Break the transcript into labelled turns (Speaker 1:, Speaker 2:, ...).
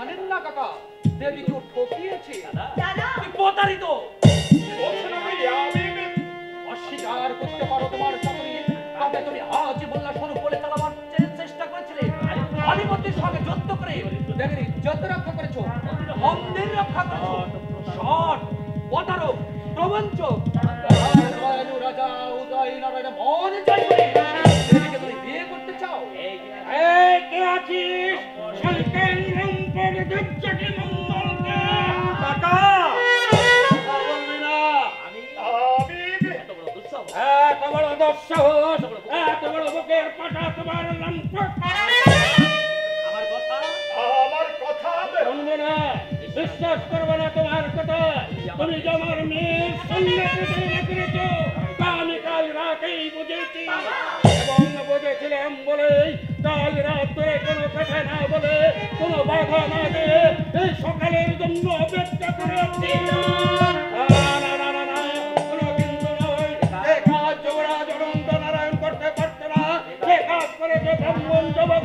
Speaker 1: জানেন না কাকা, দেবী কেউ ঠকিয়েছে।
Speaker 2: প্রতারিত
Speaker 1: অস্বীকার করতে পারো তোমার চাকরি, তবে তুমি আজ মোল্লা স্বরূপ বলে চালাবার চেষ্টা করেছিলে। আধিপত্যের সঙ্গে যুদ্ধ করে দেবীর ইজ্জত রক্ষা করেছো, মন্দির রক্ষা করেছো। শট, প্রতারক, প্রবঞ্চক, রাজা উদয় নারায়ণ মন জয় করে দেবীকে তুমি বিয়ে করতে চাও।
Speaker 3: এই কে আছিস? সন্তান রম্পের দেবজাতি মঙ্গলকে
Speaker 2: কাকা
Speaker 3: বলবি না।
Speaker 2: এত বড় দুঃসাহস,
Speaker 3: এত বড় দুঃসাহস, এত বড় বুকের পাটা তোমার লম্পট।
Speaker 2: আমার কথা
Speaker 3: শুনবে না, বিশ্বাস করবে না তোমার কথা। তুমি যে আমার মেয়ের সঙ্গে করেছো তা আমি কাল রাতেই বুঝেছি, এবং বুঝেছিলাম বলেই কাল রাত ধরে কোনো কথা না বলে, কোনো বাধা না দিয়ে এই সকালের জন্য অপেক্ষা করে আছি। না না না না, কোনো কিন্তু নয়। যে কাজ যুবরাজ অনন্ত নারায়ণ করতে পারত না, সে কাজ করেছে ব্রাহ্মণ জগৎ